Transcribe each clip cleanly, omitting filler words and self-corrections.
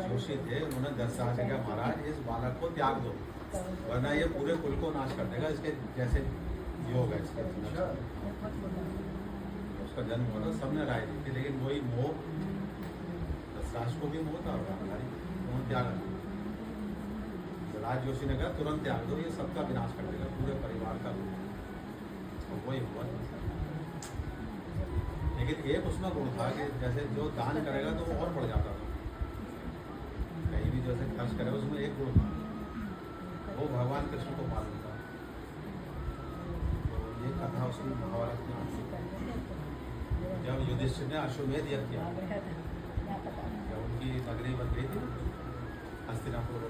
जोशी थे, उन्होंने 10 साल से कहा महाराज इस बालक को त्याग दो, वरना ये पूरे कुल को नाश कर देगा, इसके जैसे योग है इसके। उसका जन्म हुआ था, सबने राय दी थी, लेकिन वही मोह, दशराज को भी मोह था, उन्होंने त्याग दिया। राज जोशी ने कहा तुरंत त्याग दो, ये सबका विनाश कर देगा, पूरे परिवार का। तो वही हुआ। लेकिन एक उसमें गुण था कि जैसे जो दान करेगा तो वो और बढ़ जाता था, कहीं भी जैसे खर्च करेगा उसमें एक गुण था, वो भगवान कृष्ण को मालूम था। तो ये कथा उसकी महाभारत में आती है। जब युधिष्ठिर ने अश्वमेध यज्ञ किया, जब उनकी नगरी बन गई थी हस्तिनापुर,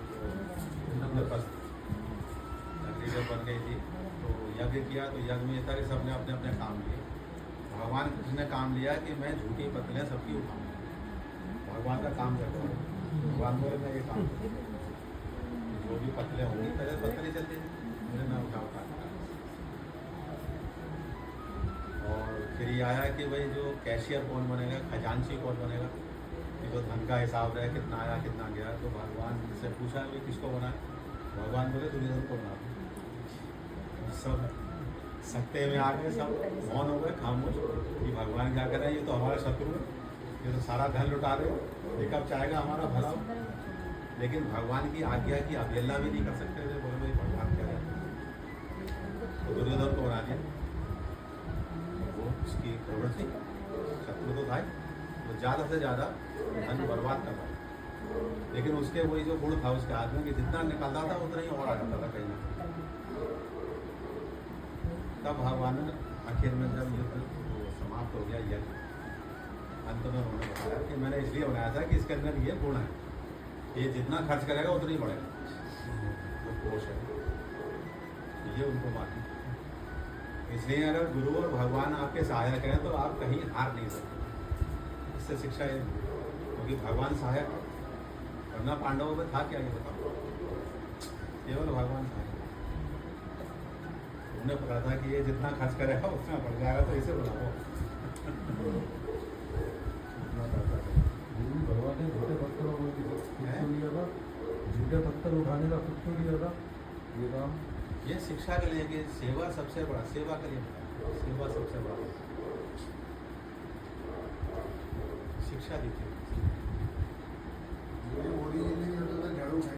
नगरी जब बन गई थी तो यज्ञ किया, तो यज्ञ में था कि सबने अपने अपने काम लिए। भगवान कृष्ण ने काम लिया कि मैं झूठी पतलें सबकी उठाऊंगा। भगवान का काम क्या करो, भगवान बोले मैं ये काम जो भी पतले होंगी पहले पतले चलते मेरे मैं उठा। और फिर ये आया कि भाई जो कैशियर कौन बनेगा, खजांची कौन बनेगा, कि जो धन का हिसाब रहे कितना आया कितना गया। तो भगवान से पूछा भाई किसको बनाए, भगवान बोले दुर्योधन को बना। सब सत्ते में आ गए, सब मौन हो गए, खामोश कि भगवान क्या कर रहे हैं, ये तो हमारा शत्रु है, ये तो सारा धन लुटा रहे, ये कब चाहेगा हमारा भला। लेकिन भगवान की आज्ञा की अवहेलना भी नहीं कर सकते थे, बोले भाई भगवान क्या है। तो दुर्योधन को बना दिया, वो उसकी प्रवृत्ति, शत्रु तो था, वो ज़्यादा से ज़्यादा धन बर्बाद कर रहा। लेकिन उसके वही जो गुण था उसके आदमी कि जितना निकलता था उतना ही और आ जाता था कहीं ना। तब भगवान ने आखिर में जब युद्ध समाप्त हो गया, यज्ञ अंत में उन्होंने बताया कि मैंने इसलिए बनाया था कि इसके अंदर ये गुण है, ये जितना खर्च करेगा उतना ही बढ़ेगा, जो कोष है ये उनको मालूम। इसलिए अगर गुरु और भगवान आपके सहायक हैं तो आप कहीं हार नहीं सकते। इससे शिक्षा ये, क्योंकि भगवान सहायक, वरना पांडवों में था क्या ये बताओ, केवल भगवान सहायक। उन्हें पता था कि ये जितना खर्च करेगा उतना बढ़ जाएगा, तो इसे बनाओ। भगवान ने छोटे पत्थर लिया था, झूठे पत्थर उठाने का खुद को लिया था ये काम। ये शिक्षा के लिए कि सेवा सबसे बड़ा, सेवा के लिए सेवा सबसे बड़ा शिक्षा दी थी।